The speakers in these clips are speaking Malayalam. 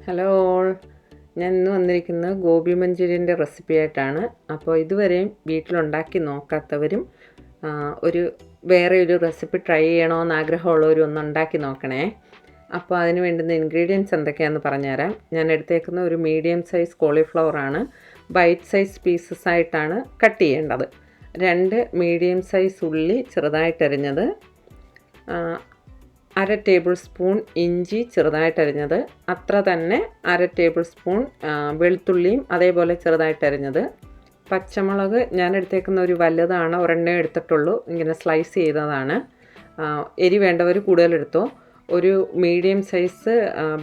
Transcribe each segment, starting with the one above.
ഹലോ ഓൾ, ഞാൻ ഇന്ന് വന്നിരിക്കുന്നത് ഗോബി മഞ്ചൂരിയൻ്റെ റെസിപ്പി ആയിട്ടാണ്. അപ്പോൾ ഇതുവരെയും വീട്ടിലുണ്ടാക്കി നോക്കാത്തവരും വേറെ ഒരു റെസിപ്പി ട്രൈ ചെയ്യണമെന്ന് ആഗ്രഹമുള്ളവരും ഒന്ന് ഉണ്ടാക്കി നോക്കണേ. അപ്പോൾ അതിന് വേണ്ടുന്ന ഇൻഗ്രീഡിയൻസ് എന്തൊക്കെയാണെന്ന് പറഞ്ഞുതരാം. ഞാൻ എടുത്തേക്കുന്ന ഒരു മീഡിയം സൈസ് കോളിഫ്ലവറാണ്. ബൈറ്റ് സൈസ് പീസസ് ആയിട്ടാണ് കട്ട് ചെയ്യേണ്ടത്. 2 മീഡിയം സൈസ് ഉള്ളി ചെറുതായിട്ടരിഞ്ഞത്, 1/2 ടേബിൾ സ്പൂൺ ഇഞ്ചി ചെറുതായിട്ടരിഞ്ഞത്, അത്ര തന്നെ 1/2 ടേബിൾ സ്പൂൺ വെളുത്തുള്ളിയും അതേപോലെ ചെറുതായിട്ടരിഞ്ഞത്, പച്ചമുളക് ഞാൻ എടുത്തേക്കുന്ന ഒരു വലുതാണ്, ഒരെണ്ണേ എടുത്തിട്ടുള്ളൂ, ഇങ്ങനെ സ്ലൈസ് ചെയ്തതാണ്. എരി വേണ്ടവർ കൂടുതലെടുത്തോ. ഒരു മീഡിയം സൈസ്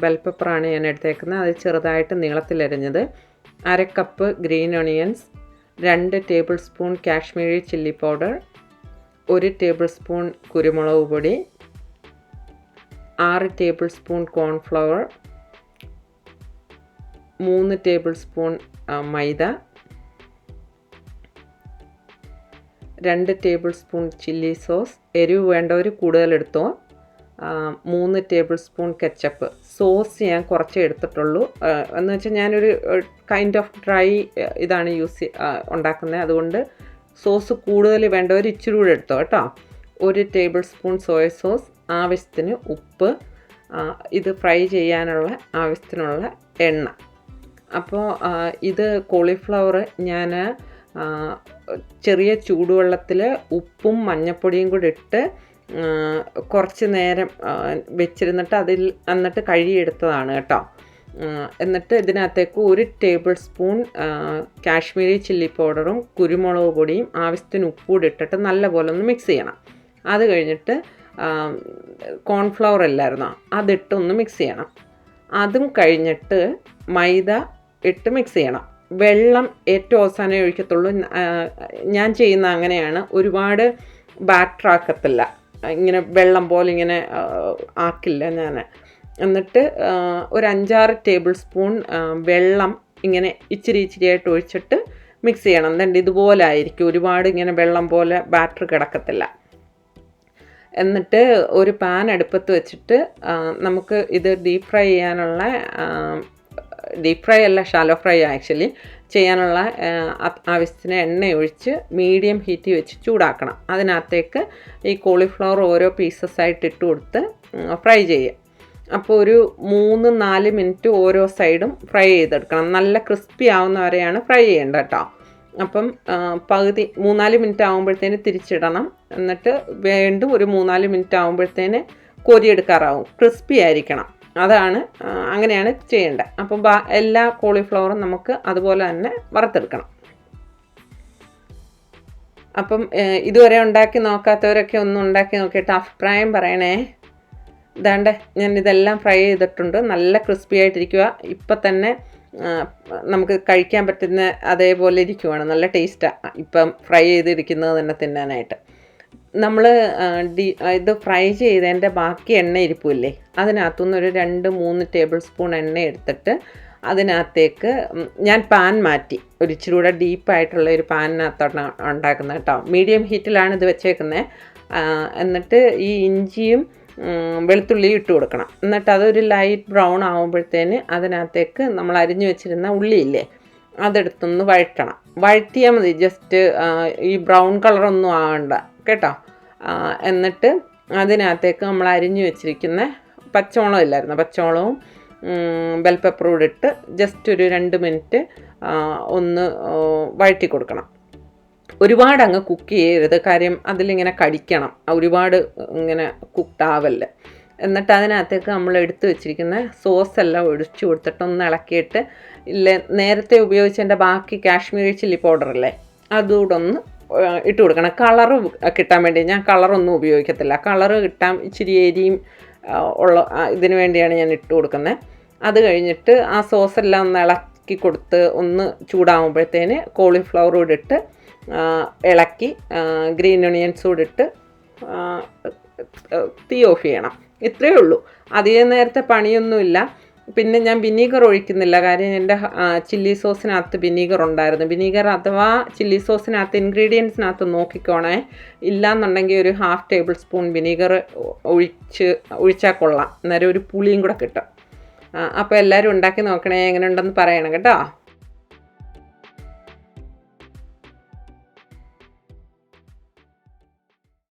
ബെൽ പെപ്പറാണ് ഞാൻ എടുത്തേക്കുന്നത്, അത് ചെറുതായിട്ട് നീളത്തിലരിഞ്ഞത്, 1/2 cup green onions, 2 tablespoon Kashmiri chilli powder, 1 tablespoon കുരുമുളക് പൊടി, 6 tablespoon cornflour, 3 tablespoon maida, 2 tablespoon chilli sauce, എരിവ് വേണ്ടവർ കൂടുതലെടുത്തോ, 3 ടേബിൾ സ്പൂൺ കെച്ചപ്പ്. സോസ് ഞാൻ കുറച്ചേ എടുത്തിട്ടുള്ളൂ, എന്ന് വെച്ചാൽ ഞാനൊരു കൈൻഡ് ഓഫ് ഡ്രൈ ഇതാണ് ഉണ്ടാക്കുന്നത്, അതുകൊണ്ട് സോസ് കൂടുതൽ വേണ്ടവർ ഇച്ചിരി കൂടെ എടുത്തോ കേട്ടോ. 1 ടേബിൾ സ്പൂൺ സോയ സോസ്, ആവശ്യത്തിന് ഉപ്പ്, ഇത് ഫ്രൈ ചെയ്യാനുള്ള ആവശ്യത്തിനുള്ള എണ്ണ. അപ്പോൾ ഇത് കോളിഫ്ലവർ ഞാൻ ചെറിയ ചൂടുവെള്ളത്തിൽ ഉപ്പും മഞ്ഞൾപ്പൊടിയും കൂടി ഇട്ട് കുറച്ച് നേരം വെച്ചിരുന്നിട്ട് എന്നിട്ട് കഴുകിയെടുത്തതാണ് കേട്ടോ. എന്നിട്ട് ഇതിനകത്തേക്ക് 1 ടേബിൾ സ്പൂൺ കാശ്മീരി ചില്ലി പൗഡറും കുരുമുളക് പൊടിയും ആവശ്യത്തിന് ഉപ്പും കൂടി ഇട്ടിട്ട് നല്ലപോലെ ഒന്ന് മിക്സ് ചെയ്യണം. അത് കഴിഞ്ഞിട്ട് കോൺഫ്ലവർ അല്ലായിരുന്നോ, അതിട്ടൊന്ന് മിക്സ് ചെയ്യണം. അതും കഴിഞ്ഞിട്ട് മൈദ ഇട്ട് മിക്സ് ചെയ്യണം. വെള്ളം ഏറ്റവും അവസാനമേ ഒഴിക്കത്തുള്ളൂ. ഞാൻ ചെയ്യുന്ന അങ്ങനെയാണ്, ഒരുപാട് ബാറ്റർ ആക്കത്തില്ല, ഇങ്ങനെ വെള്ളം പോലെ ഇങ്ങനെ ആക്കില്ല ഞാൻ. എന്നിട്ട് ഒരു 5-6 ടേബിൾ സ്പൂൺ വെള്ളം ഇങ്ങനെ ഇച്ചിരി ഇച്ചിരിയായിട്ട് ഒഴിച്ചിട്ട് മിക്സ് ചെയ്യണം. എന്നിട്ട് ഇതുപോലെ ആയിരിക്കും, ഒരുപാട് ഇങ്ങനെ വെള്ളം പോലെ ബാറ്റർ കിടക്കത്തില്ല. എന്നിട്ട് ഒരു പാൻ അടുപ്പത്ത് വെച്ചിട്ട് നമുക്ക് ഇത് ഡീപ്പ് ഫ്രൈ ചെയ്യാനുള്ള, ഡീപ്പ് ഫ്രൈ അല്ല ഷാലോ ഫ്രൈ ആക്ച്വലി ചെയ്യാനുള്ള ആവശ്യത്തിന് എണ്ണ ഒഴിച്ച് മീഡിയം ഹീറ്റിൽ വെച്ച് ചൂടാക്കണം. അതിനകത്തേക്ക് ഈ കോളിഫ്ലവർ ഓരോ പീസസ് ആയിട്ട് ഇട്ട് കൊടുത്ത് ഫ്രൈ ചെയ്യുക. അപ്പോൾ ഒരു 3-4 മിനിറ്റ് ഓരോ സൈഡും ഫ്രൈ ചെയ്തെടുക്കണം. നല്ല ക്രിസ്പി ആവുന്ന വരെയാണ് ഫ്രൈ ചെയ്യേണ്ടത് കേട്ടോ. അപ്പം പകുതി 3-4 മിനിറ്റ് ആകുമ്പോഴത്തേന് തിരിച്ചിടണം. എന്നിട്ട് വീണ്ടും ഒരു 3-4 മിനിറ്റ് ആകുമ്പോഴത്തേന് കോരിയെടുക്കാറാവും. ക്രിസ്പി ആയിരിക്കണം, അതാണ്, അങ്ങനെയാണ് ചെയ്യേണ്ടത്. അപ്പം എല്ലാ കോളിഫ്ലവറും നമുക്ക് അതുപോലെ തന്നെ വറുത്തെടുക്കണം. അപ്പം ഇതുവരെ ഉണ്ടാക്കി നോക്കാത്തവരൊക്കെ ഒന്ന് ഉണ്ടാക്കി നോക്കിയിട്ട് അഭിപ്രായം പറയണേ. ഇതാണ്ട് ഞാൻ ഇതെല്ലാം ഫ്രൈ ചെയ്തിട്ടുണ്ട്, നല്ല ക്രിസ്പി ആയിട്ടിരിക്കുക. ഇപ്പം തന്നെ നമുക്ക് കഴിക്കാൻ പറ്റുന്ന അതേപോലെ ഇരിക്കുവാണ്, നല്ല ടേസ്റ്റാണ് ഇപ്പം ഫ്രൈ ചെയ്തിരിക്കുന്നത് തന്നെ തിന്നാനായിട്ട്. നമ്മൾ ഇത് ഫ്രൈ ചെയ്തതിൻ്റെ ബാക്കി എണ്ണ ഇരിപ്പില്ലേ, അതിനകത്തുനിന്ന് ഒരു 2-3 ടേബിൾ സ്പൂൺ എണ്ണ എടുത്തിട്ട് അതിനകത്തേക്ക് ഞാൻ പാൻ മാറ്റി, ഒരു ഇച്ചിരി കൂടെ ഡീപ്പായിട്ടുള്ള ഒരു പാനിനകത്താണ് ഉണ്ടാക്കുന്നത് കേട്ടോ. മീഡിയം ഹീറ്റിലാണ് ഇത് വെച്ചേക്കുന്നത്. എന്നിട്ട് ഈ ഇഞ്ചിയും വെളുത്തുള്ളിയും ഇട്ട് കൊടുക്കണം. എന്നിട്ട് അതൊരു ലൈറ്റ് ബ്രൗൺ ആകുമ്പോഴത്തേന് അതിനകത്തേക്ക് നമ്മൾ അരിഞ്ഞു വെച്ചിരുന്ന ഉള്ളിയില്ലേ, അതെടുത്തൊന്ന് വഴറ്റിയാൽ മതി. ജസ്റ്റ് ഈ ബ്രൗൺ കളറൊന്നും ആകണ്ട കേട്ടോ. എന്നിട്ട് അതിനകത്തേക്ക് നമ്മൾ അരിഞ്ഞു വെച്ചിരിക്കുന്ന പച്ചമുളക് ഇല്ലായിരുന്നു, പച്ചമുളകും ബെൽ പെപ്പറും കൂടെ ഇട്ട് ജസ്റ്റ് ഒരു 2 മിനിറ്റ് ഒന്ന് വഴറ്റി കൊടുക്കണം. ഒരുപാട് അങ്ങ് കുക്ക് ചെയ്യരുത്, കാര്യം അതിലിങ്ങനെ കടിക്കണം, ഒരുപാട് ഇങ്ങനെ കുക്ക്ഡ് ആവല്ലേ. എന്നിട്ട് അതിനകത്തേക്ക് നമ്മൾ എടുത്ത് വെച്ചിരിക്കുന്ന സോസ് എല്ലാം ഒഴിച്ച് കൊടുത്തിട്ട് ഒന്ന് ഇളക്കിയിട്ട് നേരത്തെ ഉപയോഗിച്ചതിൻ്റെ ബാക്കി കാശ്മീരി ചില്ലി പൗഡറല്ലേ, അതുകൂടെ ഒന്ന് ഇട്ട് കൊടുക്കണം. കളറ് കിട്ടാൻ വേണ്ടി ഞാൻ കളറൊന്നും ഉപയോഗിക്കത്തില്ല, കളറ് കിട്ടാൻ ഇച്ചിരി എരിയും ഉള്ള ഇതിന് വേണ്ടിയാണ് ഞാൻ ഇട്ട് കൊടുക്കുന്നത്. അത് കഴിഞ്ഞിട്ട് ആ സോസെല്ലാം ഒന്ന് ഇളക്കി കൊടുത്ത് ഒന്ന് ചൂടാകുമ്പോഴത്തേന് കോളിഫ്ലവർ കൂടെ ഇട്ട് ഇളക്കി ഗ്രീൻ ഓണിയൻസ് കൂടെ ഇട്ട് തീ ഓഫ് ചെയ്യണം. ഇത്രയേ ഉള്ളൂ, അധികം നേരത്തെ പണിയൊന്നുമില്ല. പിന്നെ ഞാൻ വിനീഗർ ഒഴിക്കുന്നില്ല, കാര്യം എൻ്റെ ചില്ലി സോസിനകത്ത് വിനീഗർ ഉണ്ടായിരുന്നു. വിനീഗർ അഥവാ ചില്ലി സോസിനകത്ത് ഇൻഗ്രീഡിയൻസിനകത്ത് നോക്കിക്കോണേ, ഇല്ലയെന്നുണ്ടെങ്കിൽ ഒരു 1/2 ടേബിൾ സ്പൂൺ വിനീഗർ ഒഴിച്ചാൽ കൊള്ളാം, അന്നേരം ഒരു പുളിയും കൂടെ കിട്ടും. അപ്പോൾ എല്ലാവരും ഉണ്ടാക്കി നോക്കണേ, എങ്ങനെ ഉണ്ടെന്ന് പറയണം കേട്ടോ.